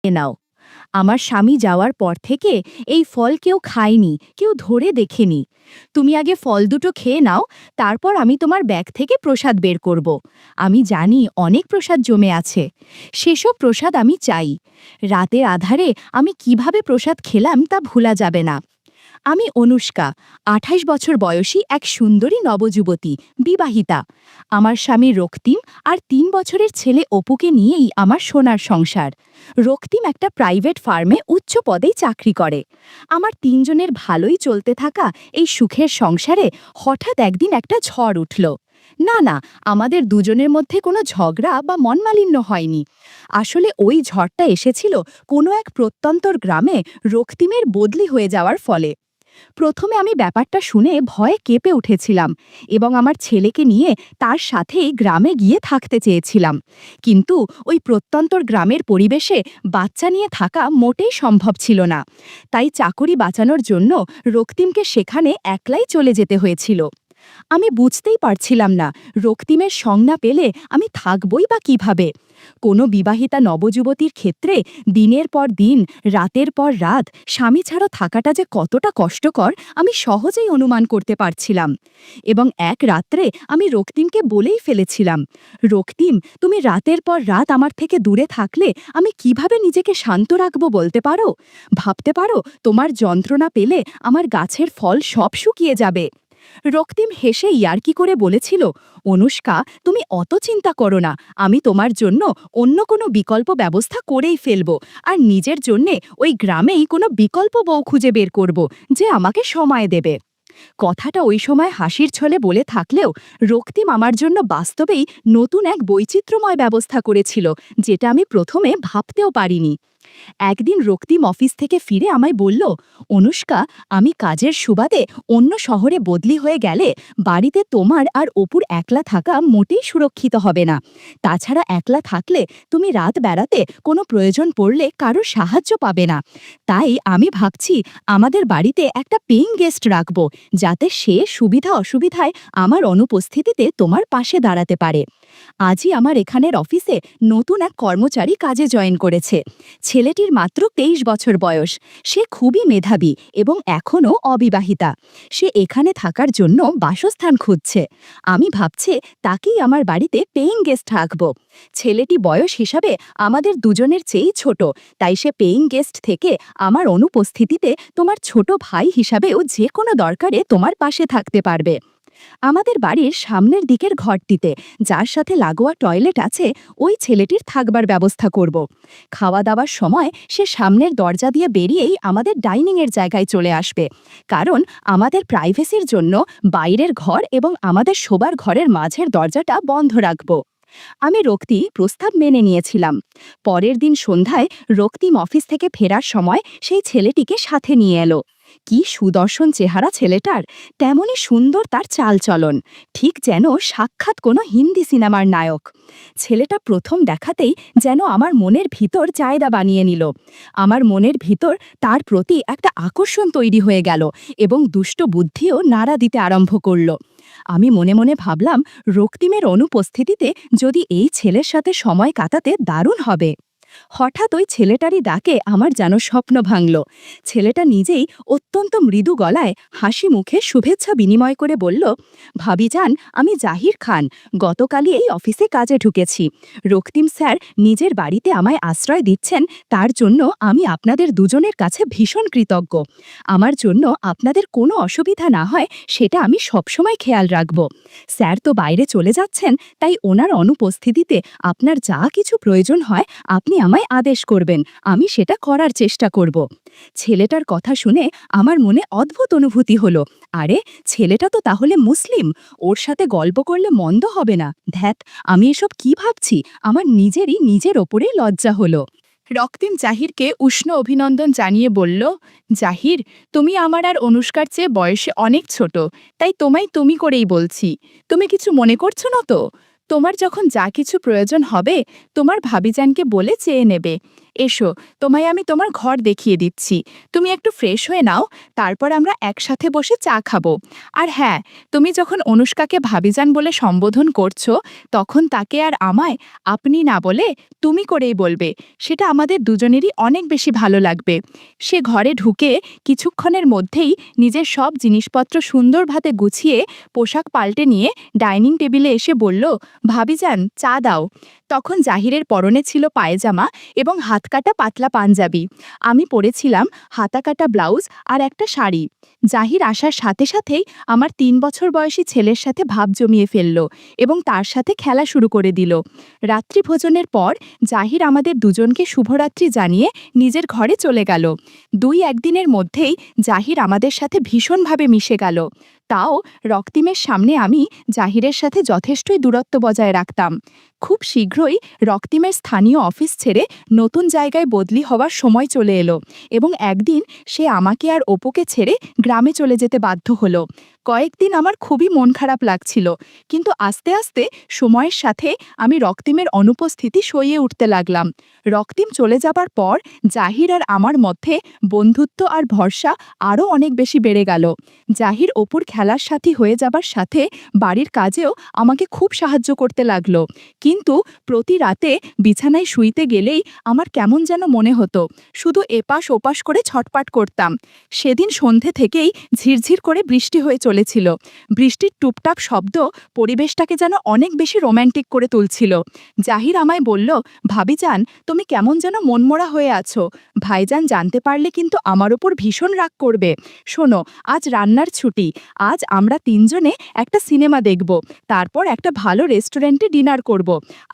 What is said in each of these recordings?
এ নাও। আমার স্বামী যাওয়ার পর থেকে এই ফল কেউ খায়নি, কেউ ধরে দেখেনি। তুমি আগে ফল দুটো খেয়ে নাও, তারপর আমি তোমার ব্যাগ থেকে প্রসাদ বের করব। আমি জানি অনেক প্রসাদ জমে আছে। সেসব প্রসাদ আমি চাই। রাতের আধারে আমি কিভাবে প্রসাদ খেলাম তা ভোলা যাবে না। আমি অনুষ্কা, ২৮ বছর বয়সী এক সুন্দরী নবযুবতী, বিবাহিতা। আমার স্বামী রক্তিম আর ৩ বছরের ছেলে অপুকে নিয়েই আমার সোনার সংসার। রক্তিম একটা প্রাইভেট ফার্মে উচ্চ পদেই চাকরি করে। আমার ৩ জনের ভালোই চলতে থাকা এই সুখের সংসারে হঠাৎ একদিন একটা ঝড় উঠল। না না, আমাদের দুজনের মধ্যে কোনো ঝগড়া বা মনমালিন্য হয়নি। আসলে ওই ঝড়টা এসেছিল কোনো এক প্রত্যন্তর গ্রামে রক্তিমের বদলি হয়ে যাওয়ার ফলে। প্রথমে আমি ব্যাপারটা শুনে ভয়ে কেঁপে উঠেছিলাম এবং আমার ছেলেকে নিয়ে তার সাথেই গ্রামে গিয়ে থাকতে চেয়েছিলাম। কিন্তু ওই প্রত্যন্তর গ্রামের পরিবেশে বাচ্চা নিয়ে থাকা মোটেই সম্ভব ছিল না। তাই চাকরি বাঁচানোর জন্য রক্তিমকে সেখানে একলাই চলে যেতে হয়েছিল। আমি বুঝতেই পারছিলাম না রক্তিমের সংজ্ঞা পেলে আমি থাকবই বা কিভাবে। কোনো বিবাহিতা নবযুবতীর ক্ষেত্রে দিনের পর দিন, রাতের পর রাত স্বামী ছাড়া থাকাটা যে কতটা কষ্টকর আমি সহজেই অনুমান করতে পারছিলাম। এবং এক রাত্রে আমি রক্তিমকে বলেই ফেলেছিলাম, রক্তিম, তুমি রাতের পর রাত আমার থেকে দূরে থাকলে আমি কিভাবে নিজেকে শান্ত রাখবো বলতে পারো? ভাবতে পারো তোমার যন্ত্রণা পেলে আমার গাছের ফল সব শুকিয়ে যাবে। রক্তিম হেসে ইয়ার্কি করে বলেছিল, অনুষ্কা, তুমি অত চিন্তা করো না, আমি তোমার জন্য অন্য কোনো বিকল্প ব্যবস্থা করেই ফেলব, আর নিজের জন্যে ওই গ্রামেই কোনো বিকল্প বউ খুঁজে বের করব যে আমাকে সময় দেবে। কথাটা ওই সময় হাসির ছলে বলে থাকলেও রক্তিম আমার জন্য বাস্তবেই নতুন এক বৈচিত্র্যময় ব্যবস্থা করেছিল, যেটা আমি প্রথমে ভাবতেও পারিনি। একদিন রক্তিম অফিস থেকে ফিরে আমায় বলল, অনুষ্কা, আমি কাজের সুবাদে অন্য শহরে বদলি হয়ে গেলে বাড়িতে তোমার আর অপুর একলা থাকা মোটেই সুরক্ষিত হবে না। তাছাড়া একলা থাকলে তুমি রাত বেড়াতে কোনো প্রয়োজন পড়লে কারো সাহায্য পাবে না। তাই আমি ভাবছি আমাদের বাড়িতে একটা পেইং গেস্ট রাখব, যাতে সে সুবিধা অসুবিধায় আমার অনুপস্থিতিতে তোমার পাশে দাঁড়াতে পারে। আজই আমার এখানের অফিসে নতুন এক কর্মচারী কাজে জয়েন করেছে। ছেলেটির মাত্র ২৩ বছর বয়স। সে খুবই মেধাবী এবং এখনও অবিবাহিতা। সে এখানে থাকার জন্য বাসস্থান খুঁজছে। আমি ভাবছি তাকেই আমার বাড়িতে পেইং গেস্ট রাখব। ছেলেটি বয়স হিসাবে আমাদের দুজনের চেয়েই ছোট, তাই সে পেইং গেস্ট থেকে আমার অনুপস্থিতিতে তোমার ছোট ভাই হিসাবেও যে কোনো দরকারে তোমার পাশে থাকতে পারবে। আমাদের বাড়ির সামনের দিকের ঘরটিতে, যার সাথে লাগোয়া টয়লেট আছে, ওই ছেলেটির থাকবার ব্যবস্থা করব। খাওয়া দাওয়ার সময় সে সামনের দরজা দিয়ে বেরিয়েই আমাদের ডাইনিংয়ের জায়গায় চলে আসবে, কারণ আমাদের প্রাইভেসির জন্য বাইরের ঘর এবং আমাদের শোবার ঘরের মাঝের দরজাটা বন্ধ রাখব। আমি প্রস্তাব মেনে নিয়েছিলাম। পরের দিন সন্ধ্যায় রক্তিম অফিস থেকে ফেরার সময় সেই ছেলেটিকে সাথে নিয়ে এলো। কি সুদর্শন চেহারা ছেলেটার, তেমনি সুন্দর তার চালচলন, ঠিক যেন সাক্ষাৎ কোনো হিন্দি সিনেমার নায়ক। ছেলেটা প্রথম দেখাতেই যেন আমার মনের ভিতর জায়গা বানিয়ে নিল। আমার মনের ভিতর তার প্রতি একটা আকর্ষণ তৈরি হয়ে গেল এবং দুষ্ট বুদ্ধিও নাড়া দিতে আরম্ভ করল। আমি মনে মনে ভাবলাম, রক্তিমের অনুপস্থিতিতে যদি এই ছেলের সাথে সময় কাটাতে দারুণ হবে। হঠাৎ ওই ছেলেটারই ডাকে আমার যেন স্বপ্ন ভাঙল। ছেলেটা নিজেই অত্যন্ত মৃদু গলায় হাসি মুখে শুভেচ্ছা বিনিময় করে বলল, ভাবিজান, আমি জাহির খান, গতকালই এই অফিসে কাজে ঢুকেছি। রক্তিম স্যার নিজের বাড়িতে আমায় আশ্রয় দিচ্ছেন, তার জন্য আমি আপনাদের দুজনের কাছে ভীষণ কৃতজ্ঞ। আমার জন্য আপনাদের কোনো অসুবিধা না হয় সেটা আমি সবসময় খেয়াল রাখব। স্যার তো বাইরে চলে যাচ্ছেন, তাই ওনার অনুপস্থিতিতে আপনার যা কিছু প্রয়োজন হয় আপনি আমায় আদেশ করবেন, আমি সেটা করার চেষ্টা করব। ছেলেটার কথা শুনে আমার মনে অদ্ভুত অনুভূতি হলো। আরে, ছেলেটা তো তাহলে মুসলিম, ওর সাথে গল্প করলে মন্দ হবে না। ধ্যাত, আমি এসব কি ভাবছি, আমার নিজের ওপরেই লজ্জা হলো। রক্তিম জাহিরকে উষ্ণ অভিনন্দন জানিয়ে বলল, জাহির, তুমি আমার আর অনুষ্কার চেয়ে বয়সে অনেক ছোট, তাই তোমায় তুমি করেই বলছি। তুমি কিছু মনে করছো না তো? তোমার যখন যা কিছু প্রয়োজন হবে তোমার ভাবিজানকে বলে চেয়ে নেবে। এসো, তোমায় আমি তোমার ঘর দেখিয়ে দিচ্ছি। তুমি একটু ফ্রেশ হয়ে নাও, তারপর আমরা একসাথে বসে চা খাবো। আর হ্যাঁ, তুমি যখন অনুষ্কাকে ভাবিজান বলে সম্বোধন করছো, তখন তাকে আর আমায় আপনি না বলে তুমি করেই বলবে। সেটা আমাদের দুজনেরই অনেক বেশি ভালো লাগবে। সে ঘরে ঢুকে কিছুক্ষণের মধ্যেই নিজের সব জিনিসপত্র সুন্দরভাবে গুছিয়ে পোশাক পাল্টে নিয়ে ডাইনিং টেবিলে এসে বলল, ভাবিজান চা দাও। তখন জাহিরের পরনে ছিল পায়জামা এবং হাতকাটা পাতলা পাঞ্জাবি। আমি পরেছিলাম হাতাকাটা ব্লাউজ আর একটা শাড়ি। জাহির আসার সাথে সাথেই আমার 3 বছর বয়সী ছেলের সাথে ভাব জমিয়ে ফেলল এবং তার সাথে খেলা শুরু করে দিল। রাত্রিভোজনের পর জাহির আমাদের দুজনকে শুভরাত্রি জানিয়ে নিজের ঘরে চলে গেল। 2-1 দিনের মধ্যেই জাহির আমাদের সাথে ভীষণভাবে মিশে গেল। তাও রক্তিমের সামনে আমি জাহিরের সাথে যথেষ্টই দূরত্ব বজায় রাখতাম। খুব শীঘ্রই রক্তিমের স্থানীয় অফিস ছেড়ে নতুন জায়গায় বদলি হওয়ার সময় চলে এলো এবং একদিন সে আমাকে আর অপুকে ছেড়ে গ্রামে চলে যেতে বাধ্য হলো। কয়েকদিন আমার খুবই মন খারাপ লাগছিল, কিন্তু আস্তে আস্তে সময়ের সাথে আমি রক্তিমের অনুপস্থিতি সইয়ে উঠতে লাগলাম। রক্তিম চলে যাবার পর জাহির আর আমার মধ্যে বন্ধুত্ব আর ভরসা আরও অনেক বেশি বেড়ে গেল। জাহির অপুর খেলার সাথী হয়ে যাবার সাথে বাড়ির কাজেও আমাকে খুব সাহায্য করতে লাগলো। কিন্তু প্রতি রাতে বিছানায় শুইতে গেলেই আমার কেমন যেন মনে হতো, শুধু এপাশ ওপাশ করে ছটপাট করতাম। সেদিন সন্ধে থেকেই ঝিরঝির করে বৃষ্টি হয়ে চলেছিল। বৃষ্টির টুপটাপ শব্দ পরিবেশটাকে যেন অনেক বেশি রোম্যান্টিক করে তুলছিল। জাহির আমায় বলল, ভাবিজান তুমি কেমন যেন মনমরা হয়ে আছো। ভাইজান জানতে পারলে কিন্তু আমার ওপর ভীষণ রাগ করবে। শোনো, আজ রান্নার ছুটি। আজ আমরা 3জনে একটা সিনেমা দেখব, তারপর একটা ভালো রেস্টুরেন্টে ডিনার করব।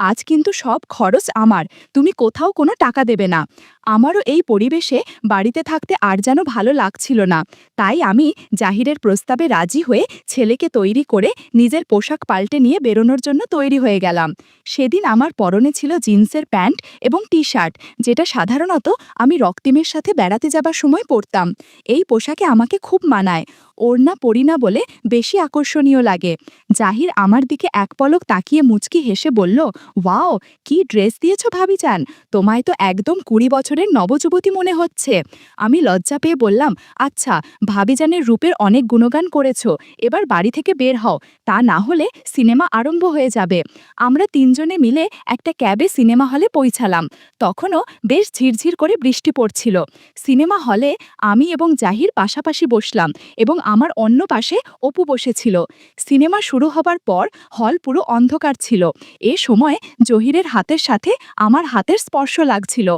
আজ কিন্তু সব খরচ আমার, তুমি কোথাও কোনো টাকা দেবে না। আমারও এই পরিবেশে বাড়িতে থাকতে আর যেন ভালো লাগছিল না। তাই আমি জাহিরের প্রস্তাবে রাজি হয়ে ছেলেকে তৈরি করে নিজের পোশাক পাল্টে নিয়ে বেরোনোর জন্য তৈরি হয়ে গেলাম। সেদিন আমার পরনে ছিল জিন্সের প্যান্ট এবং টি শার্ট, যেটা সাধারণত আমি রক্তিমের সাথে বেড়াতে যাবার সময় পরতাম। এই পোশাকে আমাকে খুব মানায়, ওড়না পরি না বলে বেশি আকর্ষণীয় লাগে। জাহির আমার দিকে এক পলক তাকিয়ে মুচকি হেসে বলল, ওয়াও, কি ড্রেস দিয়েছ ভাবিজান, তোমায় তো একদম 20 বছরের নবযুবতী মনে হচ্ছে। আমি লজ্জা পেয়ে বললাম, আচ্ছা, ভাবিজানের রূপের অনেক গুণগান করেছ, এবার বাড়ি থেকে বের হও, তা না হলে সিনেমা আরম্ভ হয়ে যাবে। আমরা 3জনে মিলে একটা ক্যাবে সিনেমা হলে পৌঁছালাম। তখনও বেশ ঝিরঝির করে বৃষ্টি পড়ছিল। সিনেমা হলে আমি এবং জাহির পাশাপাশি বসলাম এবং আমার অন্য পাশে অপু বসেছিল। সিনেমা শুরু হবার পর হল পুরো অন্ধকার ছিল। এ সময় জহিরের হাতের সাথে আমার হাতের স্পর্শ লাগছিল।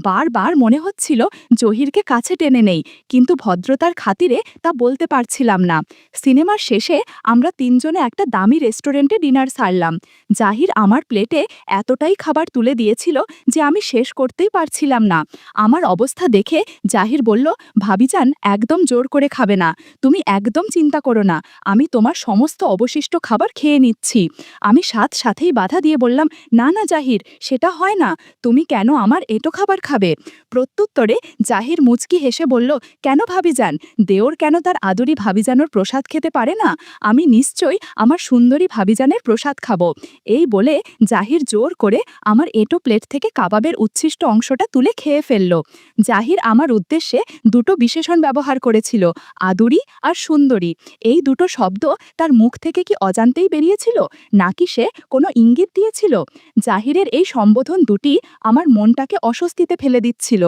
বারবার মনে হচ্ছিল জহিরকে কাছে টেনে নেই, কিন্তু ভদ্রতার খাতিরে তা বলতে পারছিলাম না। সিনেমার শেষে আমরা 3জনে একটা দামি রেস্টুরেন্টে ডিনার সারলাম। জাহির আমার প্লেটে এতটাই খাবার তুলে দিয়েছিল যে আমি শেষ করতেই পারছিলাম না। আমার অবস্থা দেখে জাহির বলল, ভাবিজান একদম জোর করে খাবে না, তুমি একদম চিন্তা করো না, আমি তোমার সমস্ত অবশিষ্ট খাবার খেয়ে নিচ্ছি। আমি সাথেই বাধা দিয়ে বললাম, না না জাহির, সেটা হয় না, তুমি কেন আমার এটো খাবার খাবে? প্রত্যুত্তরে জাহির মুচকি হেসে বলল, কেন ভাবিজান, দেওর কেন তার আদরি ভাবিজানোর প্রসাদ খেতে পারে না? আমি নিশ্চয়ই আমার সুন্দরী ভাবিজানের প্রসাদ খাবো। এই বলে জাহির জোর করে আমার এটো প্লেট থেকে কাবাবের উচ্ছিষ্ট অংশটা তুলে খেয়ে ফেলল। জাহির আমার উদ্দেশ্যে দুটো বিশেষণ ব্যবহার করেছিল, আদুরি আর সুন্দরী। এই দুটো শব্দ তার মুখ থেকে কি অজান্তেই বেরিয়েছিল, নাকি সে কোনো ইঙ্গিত দিয়েছিল? জাহিরের এই সম্বোধন দুটি আমার মনটাকে অস্বস্তিতে ফেলে দিচ্ছিল।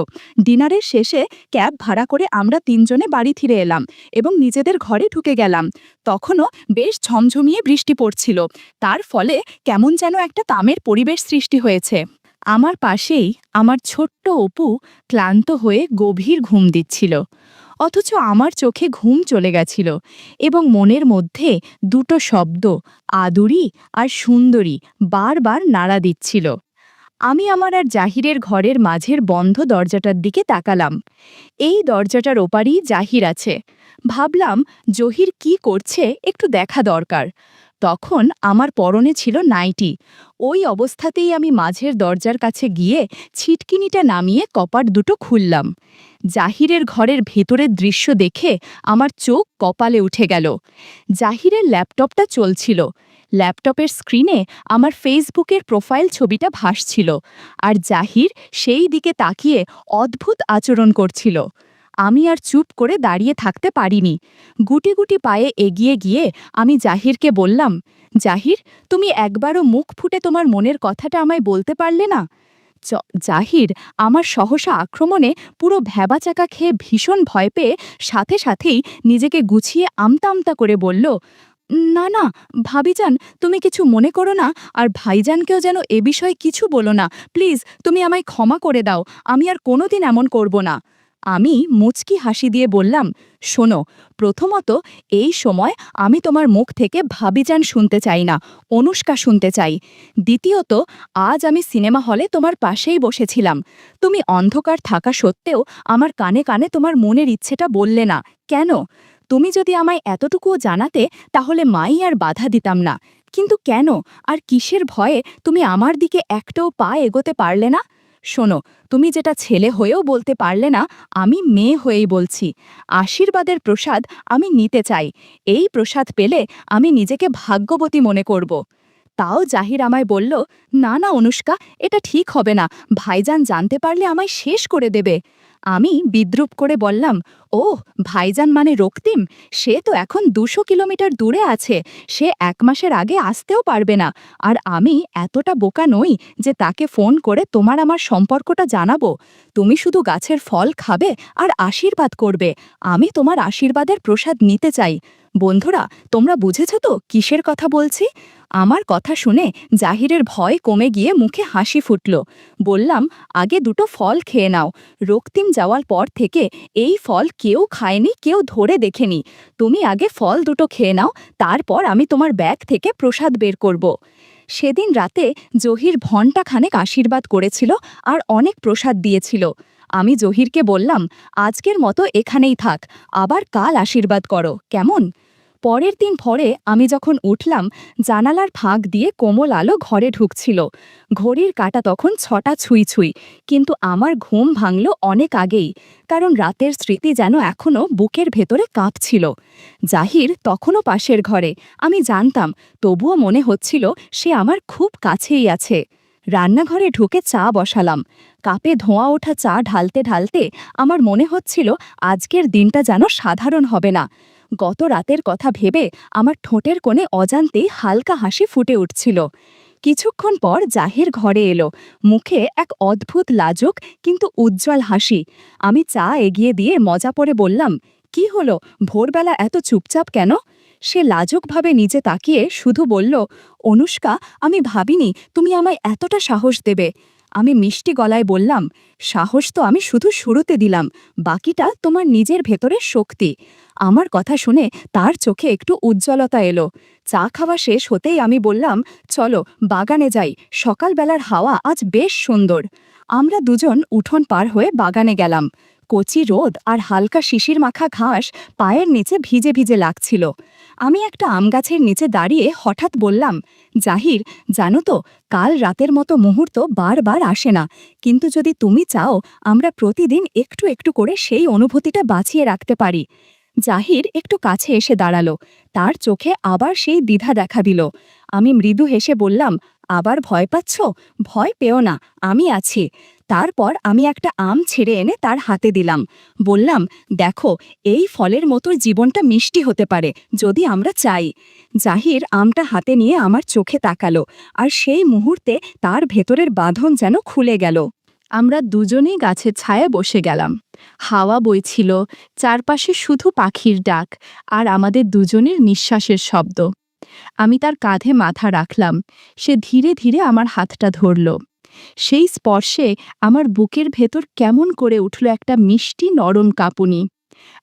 ডিনারের শেষে ক্যাব ভাড়া করে আমরা 3জনে বাড়ি ফিরে এলাম এবং নিজেদের ঘরে ঢুকে গেলাম। তখনও বেশ ঝমঝমিয়ে বৃষ্টি পড়ছিল, তার ফলে কেমন যেন একটা তামের পরিবেশ সৃষ্টি হয়েছে। আমার পাশেই আমার ছোট্ট অপু ক্লান্ত হয়ে গভীর ঘুম দিচ্ছিল, অথচ আমার চোখে ঘুম চলে গেছিল এবং মনের মধ্যে দুটো শব্দ, আদুরি আর সুন্দরী, বারবার নাড়া দিচ্ছিল। আমি আমার আর জাহিরের ঘরের মাঝের বন্ধ দরজাটার দিকে তাকালাম। এই দরজাটার ওপারেই জাহির আছে। ভাবলাম জহির কি করছে একটু দেখা দরকার। তখন আমার পরনে ছিল নাইটি। ওই অবস্থাতেই আমি মাঝের দরজার কাছে গিয়ে ছিটকিনিটা নামিয়ে কপাট দুটো খুললাম। জাহিরের ঘরের ভেতরের দৃশ্য দেখে আমার চোখ কপালে উঠে গেল। জাহিরের ল্যাপটপটা চলছিল। ল্যাপটপের স্ক্রিনে আমার ফেসবুকের প্রোফাইল ছবিটা ভাসছিল, আর জাহির সেই দিকে তাকিয়ে অদ্ভুত আচরণ করছিল। আমি আর চুপ করে দাঁড়িয়ে থাকতে পারিনি। গুটি গুটি পায়ে এগিয়ে গিয়ে আমি জাহিরকে বললাম, জাহির, তুমি একবারও মুখ ফুটে তোমার মনের কথাটা আমায় বলতে পারলে না? জাহির আমার সহসা আক্রমণে পুরো ভ্যাবাচাকা খেয়ে ভীষণ ভয় পেয়ে সাথে সাথেই নিজেকে গুছিয়ে আমতা আমতা করে বলল, না না, ভাবিজান, তুমি কিছু মনে করো না, আর ভাইজানকেও যেন এ বিষয়ে কিছু বলো না, প্লিজ তুমি আমায় ক্ষমা করে দাও, আমি আর কোনোদিন এমন করব না। আমি মুচকি হাসি দিয়ে বললাম, শোনো, প্রথমত এই সময় আমি তোমার মুখ থেকে ভাবিজান শুনতে চাই না, অনুষ্কা শুনতে চাই। দ্বিতীয়ত, আজ আমি সিনেমা হলে তোমার পাশেই বসেছিলাম, তুমি অন্ধকার থাকা সত্ত্বেও আমার কানে কানে তোমার মনের ইচ্ছেটা বললে না কেন? তুমি যদি আমায় এতটুকুও জানাতে তাহলে মাই আর বাধা দিতাম না, কিন্তু কেন আর কিসের ভয়ে তুমি আমার দিকে একটাও পা এগোতে পারলে না? শোনো, তুমি যেটা ছেলে হয়েও বলতে পারলে না, আমি মেয়ে হয়েই বলছি, আশীর্বাদের প্রসাদ আমি নিতে চাই। এই প্রসাদ পেলে আমি নিজেকে ভাগ্যবতী মনে করব। তাও জাহির আমায় বলল, না না অনুষ্কা, এটা ঠিক হবে না, ভাইজান জানতে পারলে আমায় শেষ করে দেবে। আমি বিদ্রূপ করে বললাম, ও, ভাইজান মানে রক্তিম, সে তো এখন 200 কিলোমিটার দূরে আছে, সে 1 মাসের আগে আসতেও পারবে না, আর আমি এতটা বোকা নই যে তাকে ফোন করে তোমার আমার সম্পর্কটা জানাবো। তুমি শুধু গাছের ফল খাবে আর আশীর্বাদ করবে, আমি তোমার আশীর্বাদের প্রসাদ নিতে চাই। বন্ধুরা, তোমরা বুঝেছ তো কিসের কথা বলছি? আমার কথা শুনে জাহিরের ভয় কমে গিয়ে মুখে হাসি ফুটল। বললাম, আগে দুটো ফল খেয়ে নাও, রক্তিম যাওয়ার পর থেকে এই ফল কেউ খায়নি, কেউ ধরে দেখেনি। তুমি আগে ফল দুটো খেয়ে নাও, তারপর আমি তোমার ব্যাগ থেকে প্রসাদ বের করব। সেদিন রাতে জহির ঘণ্টাখানেক আশীর্বাদ করেছিল আর অনেক প্রসাদ দিয়েছিল। আমি জহিরকে বললাম, আজকের মতো এখানেই থাক, আবার কাল আশীর্বাদ করো, কেমন? পরের দিন ভোরে আমি যখন উঠলাম, জানালার ফাঁক দিয়ে কোমল আলো ঘরে ঢুকছিল। ঘড়ির কাঁটা তখন 6টা ছুঁই ছুঁই, কিন্তু আমার ঘুম ভাঙল অনেক আগেই, কারণ রাতের স্মৃতি যেন এখনও বুকের ভেতরে কাঁপছিল। জাহির তখনও পাশের ঘরে, আমি জানতাম, তবুও মনে হচ্ছিল সে আমার খুব কাছেই আছে। রান্নাঘরে ঢুকে চা বসালাম। কাপে ধোঁয়া ওঠা চা ঢালতে ঢালতে আমার মনে হচ্ছিল আজকের দিনটা যেন সাধারণ হবে না। গত রাতের কথা ভেবে আমার ঠোঁটের কোণে অজান্তেই হালকা হাসি ফুটে উঠছিল। কিছুক্ষণ পর জাহির ঘরে এলো, মুখে এক অদ্ভুত লাজুক কিন্তু উজ্জ্বল হাসি। আমি চা এগিয়ে দিয়ে মজা করে বললাম, কি হলো, ভোরবেলা এত চুপচাপ কেন? সে লাজুকভাবে নিচে তাকিয়ে শুধু বলল, অনুষ্কা, আমি ভাবিনি তুমি আমায় এতটা সাহস দেবে। আমি মিষ্টি গলায় বললাম, সাহস তো আমি শুধু শুরুতে দিলাম, বাকিটা তোমার নিজের ভেতরের শক্তি। আমার কথা শুনে তার চোখে একটু উজ্জ্বলতা এলো। চা খাওয়া শেষ হতেই আমি বললাম, চলো বাগানে যাই, সকালবেলার হাওয়া আজ বেশ সুন্দর। আমরা দুজন উঠোন পার হয়ে বাগানে গেলাম। কচি রোদ আর হালকা শিশির মাখা ঘাস পায়ের নিচে ভিজে ভিজে লাগছিল। আমি একটা আম গাছের নিচে দাঁড়িয়ে হঠাৎ বললাম, জাহির, জানো তো, কাল রাতের মতো মুহূর্ত বারবার আসে না, কিন্তু যদি তুমি চাও আমরা প্রতিদিন একটু একটু করে সেই অনুভূতিটা বাঁচিয়ে রাখতে পারি। জাহির একটু কাছে এসে দাঁড়ালো, তার চোখে আবার সেই দ্বিধা দেখা দিল। আমি মৃদু হেসে বললাম, আবার ভয় পাচ্ছ? ভয় পেও না, আমি আছি। তারপর আমি একটা আম ছিঁড়ে এনে তার হাতে দিলাম। বললাম, দেখো, এই ফলের মতো জীবনটা মিষ্টি হতে পারে যদি আমরা চাই। জাহির আমটা হাতে নিয়ে আমার চোখে তাকালো, আর সেই মুহূর্তে তার ভেতরের বাঁধন যেন খুলে গেল। আমরা দুজনেই গাছের ছায়ায় বসে গেলাম। হাওয়া বইছিল, চারপাশে শুধু পাখির ডাক আর আমাদের দুজনের নিঃশ্বাসের শব্দ। আমি তার কাঁধে মাথা রাখলাম, সে ধীরে ধীরে আমার হাতটা ধরল। সেই স্পর্শে আমার বুকের ভেতর কেমন করে উঠল একটা মিষ্টি নরম কাঁপুনি।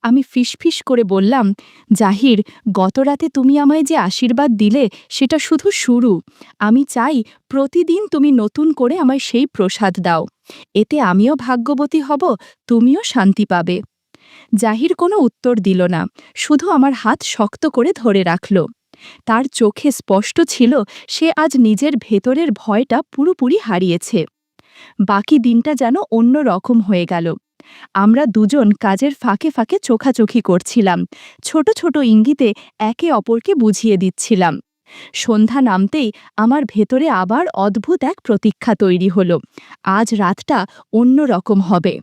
আমি ফিসফিস করে বললাম, জাহির, গতরাতে তুমি আমায় যে আশীর্বাদ দিলে সেটা শুধু শুরু। আমি চাই প্রতিদিন তুমি নতুন করে আমায় সেই প্রসাদ দাও। এতে আমিও ভাগ্যবতী হব, তুমিও শান্তি পাবে। জাহির কোনো উত্তর দিল না, শুধু আমার হাত শক্ত করে ধরে রাখল। তার চোখে স্পষ্ট ছিল সে আজ নিজের ভেতরের ভয়টা পুরোপুরি হারিয়েছে। বাকি দিনটা যেন অন্য রকম হয়ে গেল। আমরা দুজন কাজের ফাঁকে ফাঁকে চোখাচোখি করছিলাম, ছোট ছোট ইঙ্গিতে একে অপরকে বুঝিয়ে দিচ্ছিলাম। সন্ধ্যা নামতেই আমার ভেতরে আবার অদ্ভুত এক প্রতীক্ষা তৈরি হলো। আজ রাতটা অন্য রকম হবে।